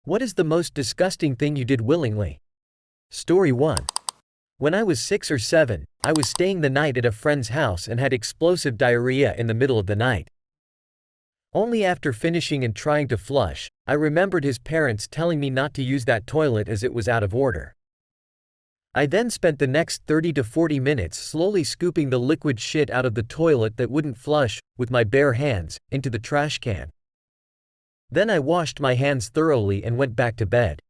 What is the most disgusting thing you did willingly? Story 1. When I was 6 or 7, I was staying the night at a friend's house and had explosive diarrhea in the middle of the night. Only after finishing and trying to flush, I remembered his parents telling me not to use that toilet as it was out of order. I then spent the next 30 to 40 minutes slowly scooping the liquid shit out of the toilet that wouldn't flush, with my bare hands, into the trash can. Then I washed my hands thoroughly and went back to bed.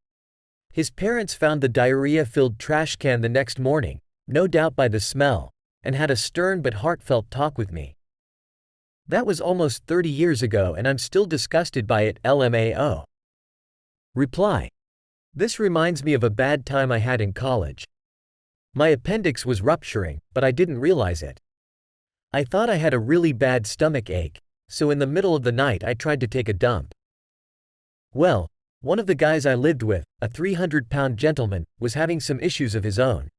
His parents found the diarrhea-filled trash can the next morning, no doubt by the smell, and had a stern but heartfelt talk with me. That was almost 30 years ago and I'm still disgusted by it, LMAO. Reply. This reminds me of a bad time I had in college. My appendix was rupturing, but I didn't realize it. I thought I had a really bad stomach ache, so in the middle of the night I tried to take a dump. Well, one of the guys I lived with, a 300-pound gentleman, was having some issues of his own.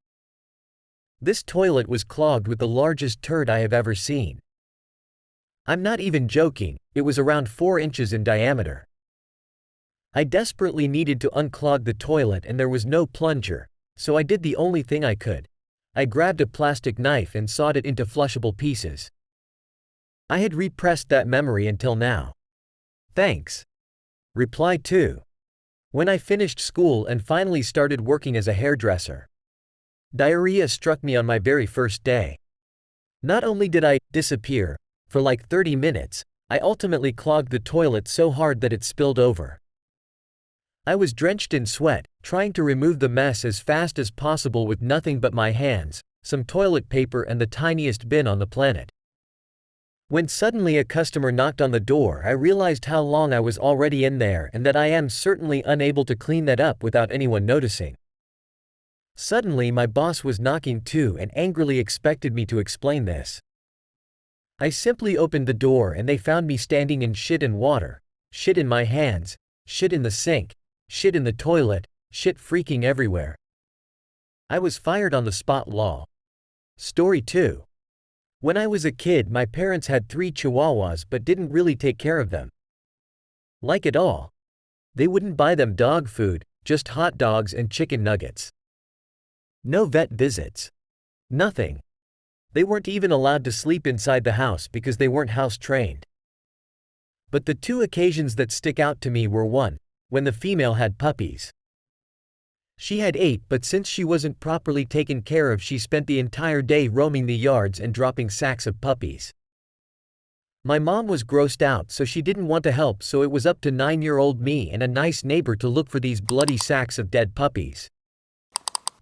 This toilet was clogged with the largest turd I have ever seen. I'm not even joking, it was around 4 inches in diameter. I desperately needed to unclog the toilet and there was no plunger, so I did the only thing I could. I grabbed a plastic knife and sawed it into flushable pieces. I had repressed that memory until now. Thanks. Reply 2. When I finished school and finally started working as a hairdresser. Diarrhea struck me on my very first day. Not only did I disappear for like 30 minutes, I ultimately clogged the toilet so hard that it spilled over. I was drenched in sweat, trying to remove the mess as fast as possible with nothing but my hands, some toilet paper and the tiniest bin on the planet. When suddenly a customer knocked on the door, I realized how long I was already in there and that I am certainly unable to clean that up without anyone noticing. Suddenly my boss was knocking too and angrily expected me to explain this. I simply opened the door and they found me standing in shit and water, shit in my hands, shit in the sink, shit in the toilet, shit freaking everywhere. I was fired on the spot, lol. Story 2. When I was a kid, my parents had 3 chihuahuas but didn't really take care of them. Like at all. They wouldn't buy them dog food, just hot dogs and chicken nuggets. No vet visits. Nothing. They weren't even allowed to sleep inside the house because they weren't house trained. But the 2 occasions that stick out to me were 1, when the female had puppies. She had 8, but since she wasn't properly taken care of, she spent the entire day roaming the yards and dropping sacks of puppies. My mom was grossed out, so she didn't want to help, so it was up to 9-year-old me and a nice neighbor to look for these bloody sacks of dead puppies.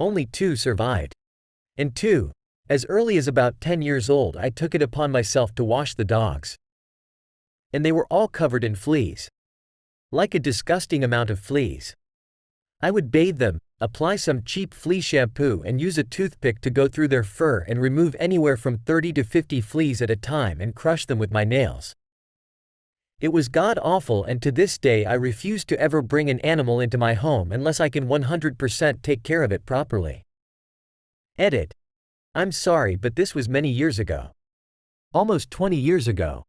Only 2 survived. And 2, as early as about 10 years old, I took it upon myself to wash the dogs. And they were all covered in fleas. Like a disgusting amount of fleas. I would bathe them, apply some cheap flea shampoo and use a toothpick to go through their fur and remove anywhere from 30 to 50 fleas at a time and crush them with my nails. It was god-awful, and to this day I refuse to ever bring an animal into my home unless I can 100% take care of it properly. Edit. I'm sorry, but this was many years ago. Almost 20 years ago.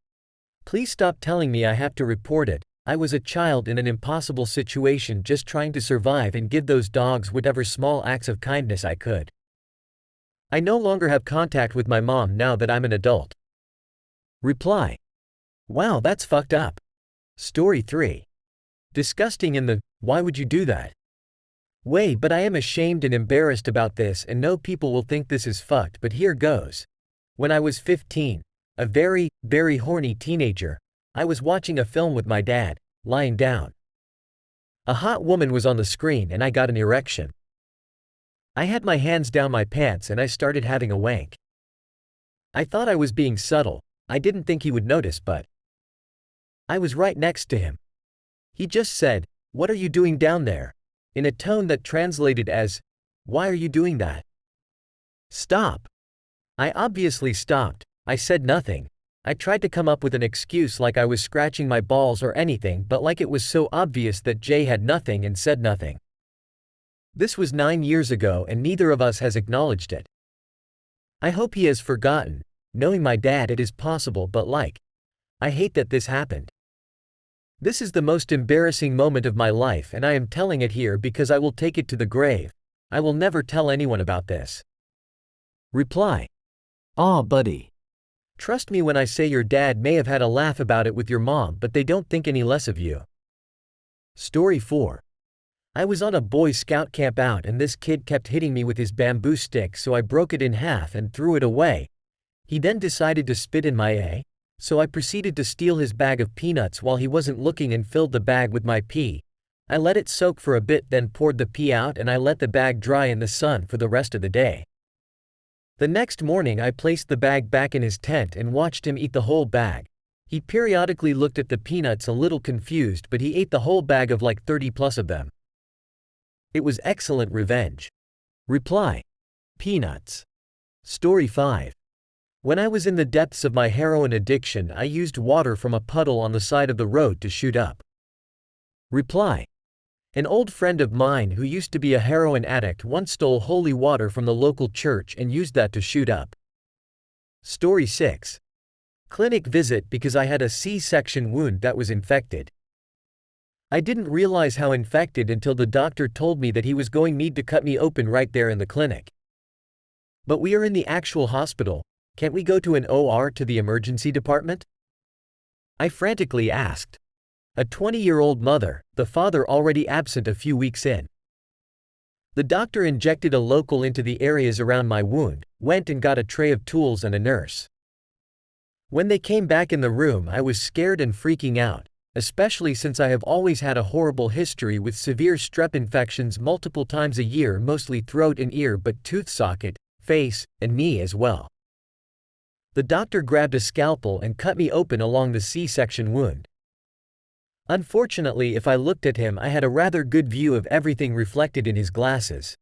Please stop telling me I have to report it. I was a child in an impossible situation, just trying to survive and give those dogs whatever small acts of kindness I could. I no longer have contact with my mom now that I'm an adult. Reply. Wow, that's fucked up. Story 3. Disgusting in the, why would you do that? Way, but I am ashamed and embarrassed about this and know people will think this is fucked, but here goes. When I was 15, a very, very horny teenager, I was watching a film with my dad, lying down. A hot woman was on the screen and I got an erection. I had my hands down my pants and I started having a wank. I thought I was being subtle, I didn't think he would notice, but I was right next to him. He just said, "What are you doing down there?" in a tone that translated as, "Why are you doing that?" Stop. I obviously stopped. I said nothing. I tried to come up with an excuse like I was scratching my balls or anything, but like it was so obvious that Jay had nothing and said nothing. This was 9 years ago and neither of us has acknowledged it. I hope he has forgotten. Knowing my dad, it is possible, but I hate that this happened. This is the most embarrassing moment of my life and I am telling it here because I will take it to the grave. I will never tell anyone about this. Reply. Aw, buddy. Trust me when I say your dad may have had a laugh about it with your mom, but they don't think any less of you. Story 4. I was on a Boy Scout camp out and this kid kept hitting me with his bamboo stick, so I broke it in half and threw it away. He then decided to spit in my A, so I proceeded to steal his bag of peanuts while he wasn't looking and filled the bag with my pee. I let it soak for a bit, then poured the pee out and I let the bag dry in the sun for the rest of the day. The next morning I placed the bag back in his tent and watched him eat the whole bag. He periodically looked at the peanuts a little confused, but he ate the whole bag of like 30 plus of them. It was excellent revenge. Reply. Peanuts. Story 5. When I was in the depths of my heroin addiction, I used water from a puddle on the side of the road to shoot up. Reply. An old friend of mine who used to be a heroin addict once stole holy water from the local church and used that to shoot up. Story 6. Clinic visit because I had a C-section wound that was infected. I didn't realize how infected until the doctor told me that he was going to need to cut me open right there in the clinic. But we are in the actual hospital, can't we go to an OR, to the emergency department? I frantically asked. A 20-year-old mother, the father already absent a few weeks in. The doctor injected a local into the areas around my wound, went and got a tray of tools and a nurse. When they came back in the room, I was scared and freaking out, especially since I have always had a horrible history with severe strep infections multiple times a year, mostly throat and ear, but tooth socket, face, and knee as well. The doctor grabbed a scalpel and cut me open along the C-section wound. Unfortunately, if I looked at him, I had a rather good view of everything reflected in his glasses.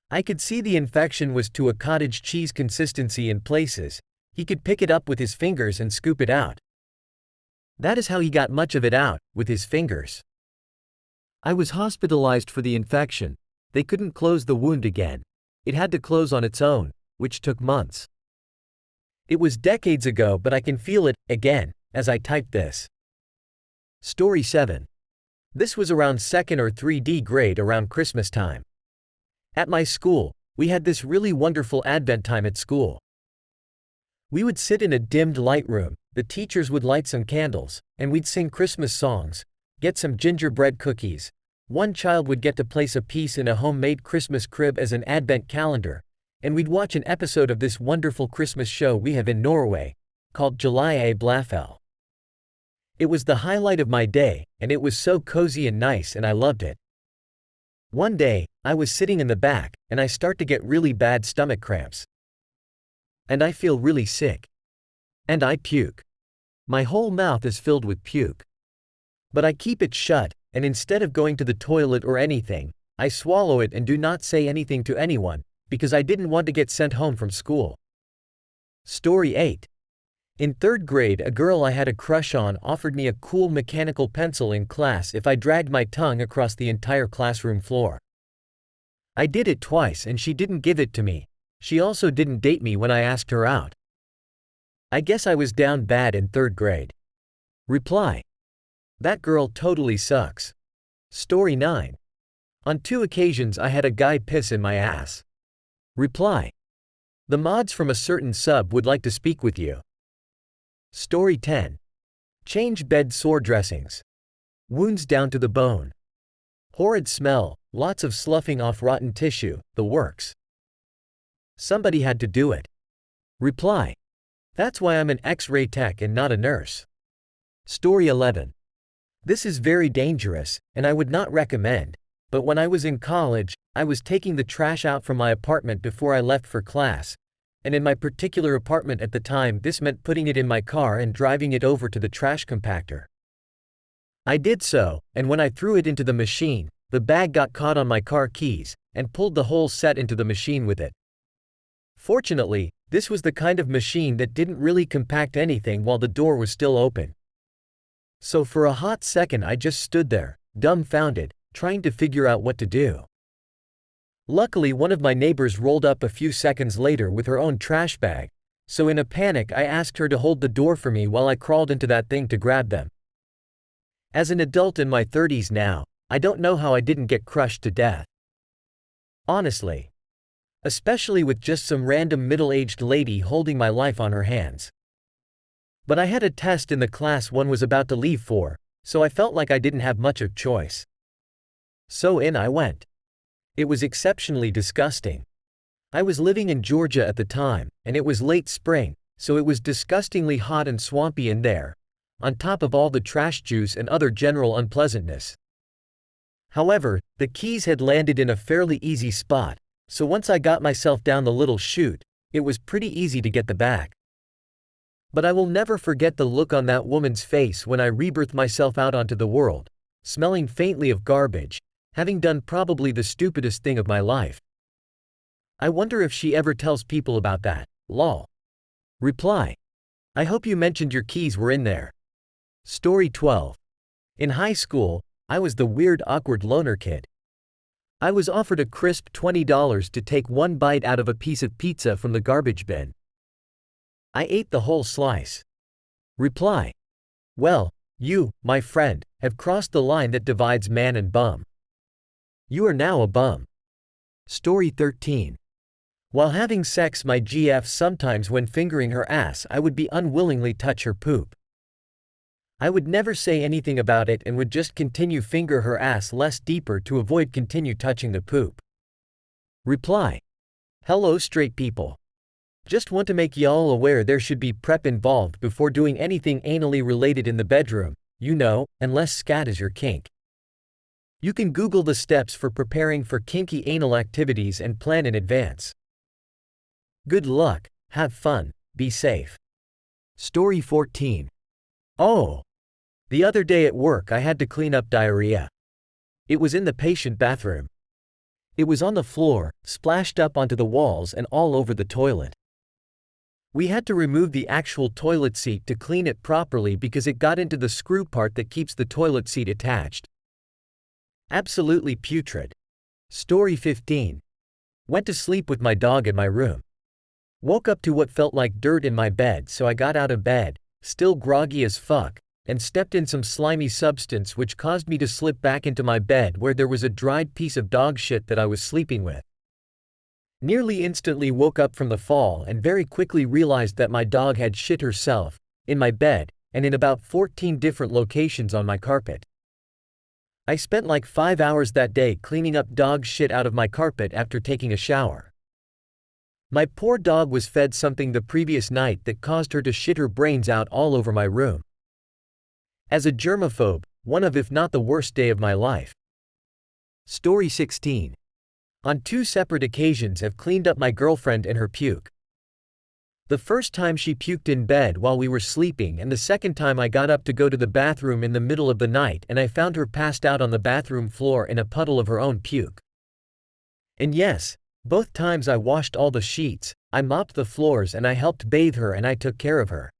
I could see the infection was to a cottage cheese consistency in places. He could pick it up with his fingers and scoop it out. That is how he got much of it out, with his fingers. I was hospitalized for the infection. They couldn't close the wound again. It had to close on its own, which took months. It was decades ago, but I can feel it again as I typed this. Story 7. This was around 2nd or 3D grade, around Christmas time. At my school, we had this really wonderful Advent time at school. We would sit in a dimmed light room, the teachers would light some candles, and we'd sing Christmas songs, get some gingerbread cookies. One child would get to place a piece in a homemade Christmas crib as an Advent calendar, and we'd watch an episode of this wonderful Christmas show we have in Norway, called July A Blafell. It was the highlight of my day, and it was so cozy and nice and I loved it. One day, I was sitting in the back, and I start to get really bad stomach cramps. And I feel really sick. And I puke. My whole mouth is filled with puke. But I keep it shut, and instead of going to the toilet or anything, I swallow it and do not say anything to anyone, because I didn't want to get sent home from school. Story 8. In 3rd grade, a girl I had a crush on offered me a cool mechanical pencil in class if I dragged my tongue across the entire classroom floor. I did it twice and she didn't give it to me. She also didn't date me when I asked her out. I guess I was down bad in 3rd grade. Reply. That girl totally sucks. Story 9. On 2 occasions I had a guy piss in my ass. Reply. The mods from a certain sub would like to speak with you. Story 10. Change bed sore dressings. Wounds down to the bone. Horrid smell, lots of sloughing off rotten tissue, the works. Somebody had to do it. Reply. That's why I'm an X-ray tech and not a nurse. Story 11. This is very dangerous, and I would not recommend, but when I was in college, I was taking the trash out from my apartment before I left for class. And in my particular apartment at the time, this meant putting it in my car and driving it over to the trash compactor. I did so, and when I threw it into the machine, the bag got caught on my car keys, and pulled the whole set into the machine with it. Fortunately, this was the kind of machine that didn't really compact anything while the door was still open. So for a hot second I just stood there, dumbfounded, trying to figure out what to do. Luckily, one of my neighbors rolled up a few seconds later with her own trash bag, so in a panic I asked her to hold the door for me while I crawled into that thing to grab them. As an adult in my 30s now, I don't know how I didn't get crushed to death. Honestly. Especially with just some random middle-aged lady holding my life on her hands. But I had a test in the class one was about to leave for, so I felt like I didn't have much of choice. So in I went. It was exceptionally disgusting. I was living in Georgia at the time, and it was late spring, so it was disgustingly hot and swampy in there, on top of all the trash juice and other general unpleasantness. However, the keys had landed in a fairly easy spot, so once I got myself down the little chute, it was pretty easy to get the back. But I will never forget the look on that woman's face when I rebirthed myself out onto the world, smelling faintly of garbage, having done probably the stupidest thing of my life. I wonder if she ever tells people about that, lol. Reply. I hope you mentioned your keys were in there. Story 12. In high school, I was the weird awkward loner kid. I was offered a crisp $20 to take one bite out of a piece of pizza from the garbage bin. I ate the whole slice. Reply. Well, you, my friend, have crossed the line that divides man and bum. You are now a bum. Story 13. While having sex, my GF sometimes when fingering her ass I would be unwillingly touch her poop. I would never say anything about it and would just continue finger her ass less deeper to avoid continue touching the poop. Reply. Hello straight people. Just want to make y'all aware there should be prep involved before doing anything anally related in the bedroom, you know, unless scat is your kink. You can Google the steps for preparing for kinky anal activities and plan in advance. Good luck, have fun, be safe. Story 14. Oh. The other day at work I had to clean up diarrhea. It was in the patient bathroom. It was on the floor, splashed up onto the walls and all over the toilet. We had to remove the actual toilet seat to clean it properly because it got into the screw part that keeps the toilet seat attached. Absolutely putrid. Story 15. Went to sleep with my dog in my room. Woke up to what felt like dirt in my bed, so I got out of bed, still groggy as fuck, and stepped in some slimy substance which caused me to slip back into my bed where there was a dried piece of dog shit that I was sleeping with. Nearly instantly woke up from the fall and very quickly realized that my dog had shit herself, in my bed, and in about 14 different locations on my carpet. I spent like 5 hours that day cleaning up dog shit out of my carpet after taking a shower. My poor dog was fed something the previous night that caused her to shit her brains out all over my room. As a germaphobe, one of if not the worst day of my life. Story 16. On 2 separate occasions have cleaned up my girlfriend and her puke. The first time she puked in bed while we were sleeping, and the second time I got up to go to the bathroom in the middle of the night and I found her passed out on the bathroom floor in a puddle of her own puke. And yes, both times I washed all the sheets, I mopped the floors and I helped bathe her and I took care of her.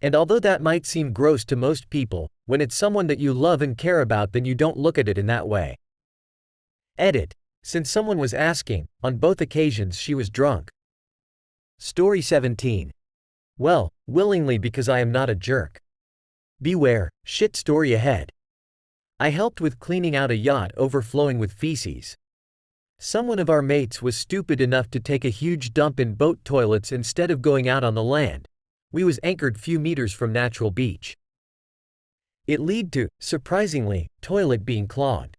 And although that might seem gross to most people, when it's someone that you love and care about, then you don't look at it in that way. Edit. Since someone was asking, on both occasions she was drunk. Story 17. Well, willingly because I am not a jerk. Beware, shit story ahead. I helped with cleaning out a yacht overflowing with feces. Someone of our mates was stupid enough to take a huge dump in boat toilets instead of going out on the land. We was anchored few meters from natural beach. It led to, surprisingly, toilet being clogged.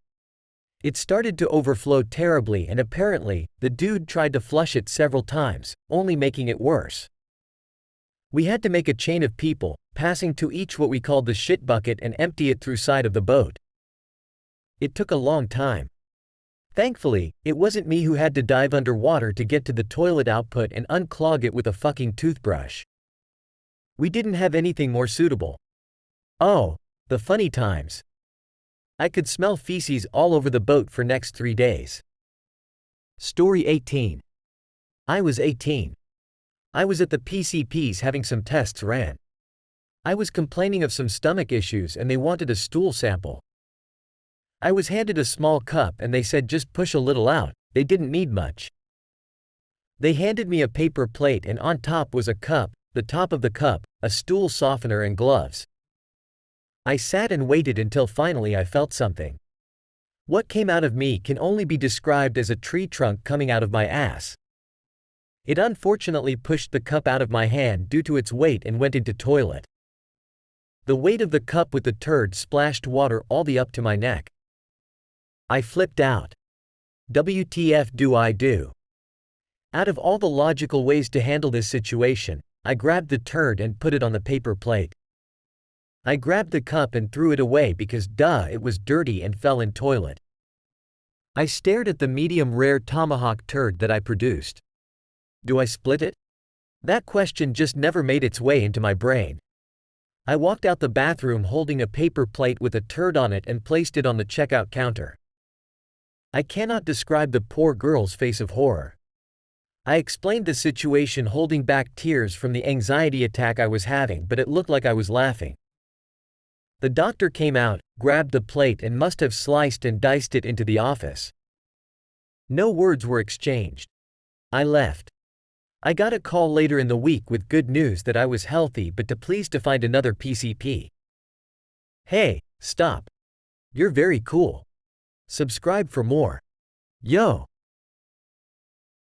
It started to overflow terribly and apparently, the dude tried to flush it several times, only making it worse. We had to make a chain of people, passing to each what we called the shit bucket and empty it through side of the boat. It took a long time. Thankfully, it wasn't me who had to dive underwater to get to the toilet output and unclog it with a fucking toothbrush. We didn't have anything more suitable. Oh, the funny times. I could smell feces all over the boat for next 3 days. Story 18. I was 18. I was at the PCP's having some tests ran. I was complaining of some stomach issues and they wanted a stool sample. I was handed a small cup and they said just push a little out, they didn't need much. They handed me a paper plate and on top was a cup, the top of the cup, a stool softener and gloves. I sat and waited until finally I felt something. What came out of me can only be described as a tree trunk coming out of my ass. It unfortunately pushed the cup out of my hand due to its weight and went into toilet. The weight of the cup with the turd splashed water all the up to my neck. I flipped out. WTF do I do? Out of all the logical ways to handle this situation, I grabbed the turd and put it on the paper plate. I grabbed the cup and threw it away because duh, it was dirty and fell in toilet. I stared at the medium rare tomahawk turd that I produced. Do I split it? That question just never made its way into my brain. I walked out the bathroom holding a paper plate with a turd on it and placed it on the checkout counter. I cannot describe the poor girl's face of horror. I explained the situation holding back tears from the anxiety attack I was having, but it looked like I was laughing. The doctor came out, grabbed the plate and must have sliced and diced it into the office. No words were exchanged. I left. I got a call later in the week with good news that I was healthy but to please to find another PCP. Hey, stop. You're very cool. Subscribe for more. Yo.